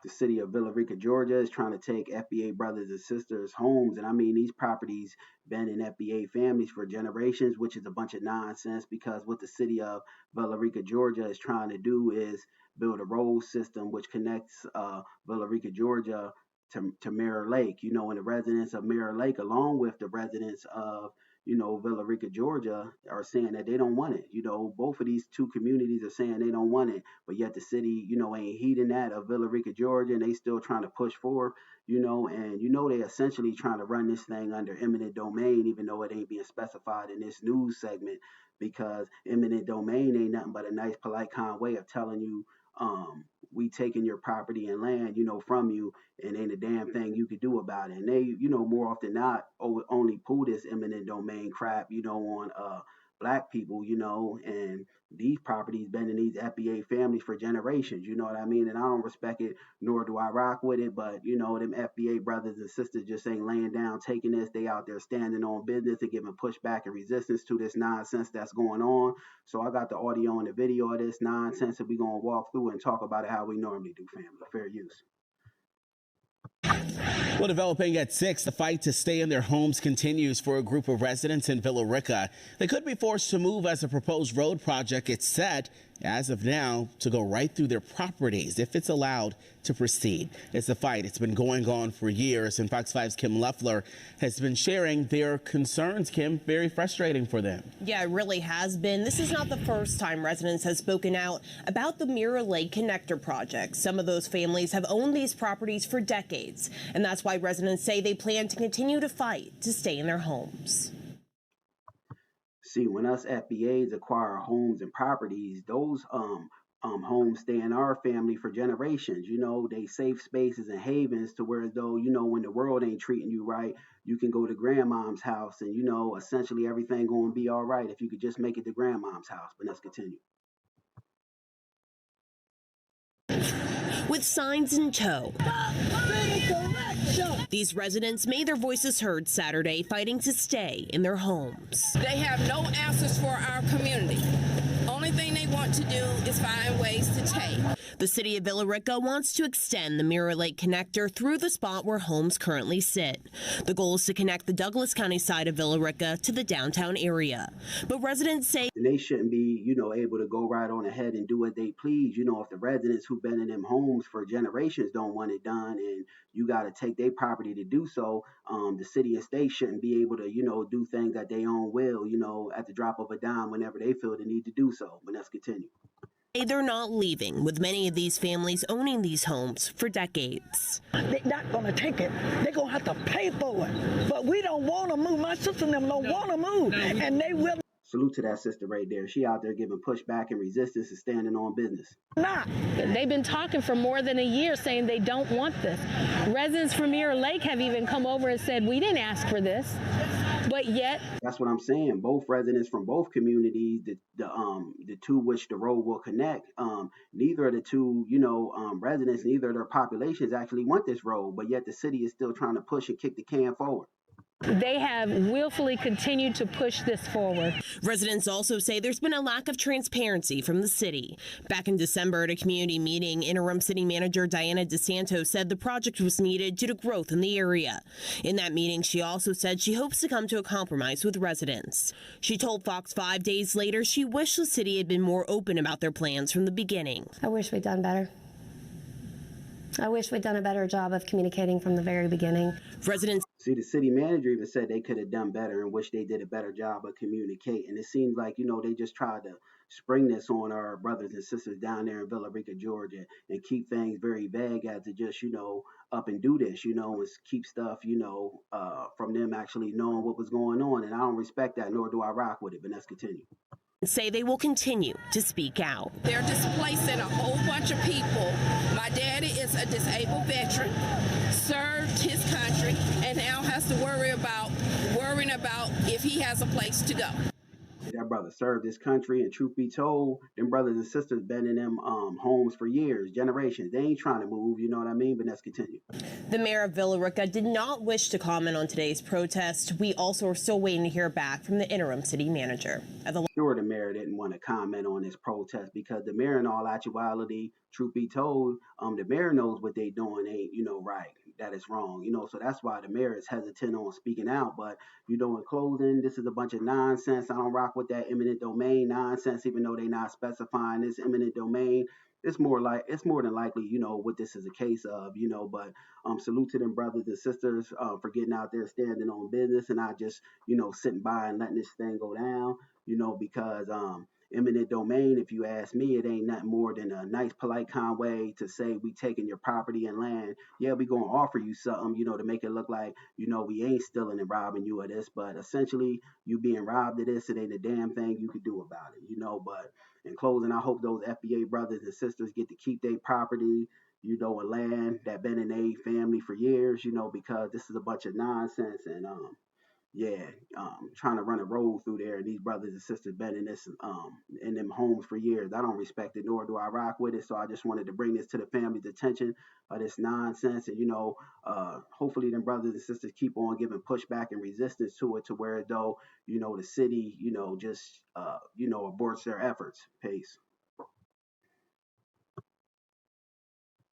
the city of Villa Rica, Georgia is trying to take FBA brothers and sisters homes. And I mean, these properties been in FBA families for generations, which is a bunch of nonsense because what the city of Villa Rica, Georgia is trying to do is build a road system which connects Villa Rica, Georgia to Mirror Lake, and the residents of Mirror Lake, along with the residents of Villa Rica, Georgia, are saying that they don't want it. Both of these two communities are saying they don't want it, but yet the city, ain't heeding that of Villa Rica, Georgia, and they still trying to push forward, and they essentially trying to run this thing under eminent domain, even though it ain't being specified in this news segment, because eminent domain ain't nothing but a nice, polite, kind way of telling you, we taking your property and land, from you, and ain't a damn thing you could do about it. And they, more often than not, only pull this eminent domain crap, on black people, and these properties been in these FBA families for generations, you know what I mean? And I don't respect it, nor do I rock with it, but, them FBA brothers and sisters just ain't laying down, taking this. They out there standing on business and giving pushback and resistance to this nonsense that's going on. So I got the audio and the video of this nonsense, and we're going to walk through and talk about it how we normally do, family. Fair use. Well, developing at 6, the fight to stay in their homes continues for a group of residents in Villa Rica. They could be forced to move as a proposed road project is set, as of now, to go right through their properties if it's allowed to proceed. It's a fight. It's been going on for years, and Fox 5's Kim Leffler has been sharing their concerns. Kim, very frustrating for them. Yeah, it really has been. This is not the first time residents have spoken out about the Mirror Lake Connector project. Some of those families have owned these properties for decades, and that's why residents say they plan to continue to fight to stay in their homes. See, when us FBAs acquire homes and properties, those homes stay in our family for generations. They safe spaces and havens to where, though, when the world ain't treating you right, you can go to grandmom's house and, essentially everything going to be all right if you could just make it to grandmom's house. But let's continue. With signs in tow, these residents made their voices heard Saturday, fighting to stay in their homes. They have no answers for our community. Only thing they want to do is find ways to take. The city of Villa Rica wants to extend the Mirror Lake Connector through the spot where homes currently sit. The goal is to connect the Douglas County side of Villa Rica to the downtown area. But residents say they shouldn't be, able to go right on ahead and do what they please. If the residents who've been in them homes for generations don't want it done and you got to take their property to do so, the city and state shouldn't be able to, do things at their own will, at the drop of a dime whenever they feel the need to do so. But let's continue. They're not leaving, with many of these families owning these homes for decades. They're not going to take it. They're going to have to pay for it. But we don't want to move. My sister and them don't want to move, and they will. Salute to that sister right there. She out there giving pushback and resistance and standing on business. Not. They've been talking for more than a year saying they don't want this. Residents from Mirror Lake have even come over and said, we didn't ask for this. But yet, that's what I'm saying. Both residents from both communities, the two which the road will connect, neither of the two, residents, neither of their populations actually want this road. But yet the city is still trying to push and kick the can forward. They have willfully continued to push this forward. Residents also say there's been a lack of transparency from the city. Back in December at a community meeting, interim city manager Diana DeSanto said the project was needed due to growth in the area. In that meeting, she also said she hopes to come to a compromise with residents. She told Fox 5 days later she wished the city had been more open about their plans from the beginning. I wish we'd done better. I wish we'd done a better job of communicating from the very beginning. Residents. See, the city manager even said they could have done better and wish they did a better job of communicating. It seems like, they just tried to spring this on our brothers and sisters down there in Villa Rica, Georgia, and keep things very vague as to just, up and do this, and keep stuff, from them actually knowing what was going on. And I don't respect that, nor do I rock with it, but let's continue. Say they will continue to speak out. They're displacing a whole bunch of people. My daddy is a disabled veteran, served his country, and now has to worrying about if he has a place to go. that brother served his country, and truth be told, them brothers and sisters been in them homes for years, generations. They ain't trying to move, you know what I mean? But let's continue. The mayor of Villa Rica did not wish to comment on today's protest. We also are still waiting to hear back from the interim city manager. Sure, the mayor didn't want to comment on this protest because the mayor, in all actuality, truth be told, the mayor knows what they doing ain't, right. That is wrong, so that's why the mayor is hesitant on speaking out. But, in closing, this is a bunch of nonsense. I don't rock with that eminent domain nonsense, even though they're not specifying this eminent domain. It's more than likely, what this is a case of, but salute to them brothers and sisters for getting out there standing on business and not just, sitting by and letting this thing go down, because eminent domain, if you ask me, it ain't nothing more than a nice, polite, kind way to say we taking your property and land. Yeah, we gonna offer you something, to make it look like, we ain't stealing and robbing you of this, but essentially you being robbed of this, it ain't a damn thing you could do about it, but in closing, I hope those FBA brothers and sisters get to keep their property, and land that been in their family for years, because this is a bunch of nonsense. And yeah, trying to run a road through there, and these brothers and sisters been in this in them homes for years. I don't respect it, nor do I rock with it. So I just wanted to bring this to the family's attention of this nonsense, and hopefully them brothers and sisters keep on giving pushback and resistance to it, to where though the city just aborts their efforts. Peace.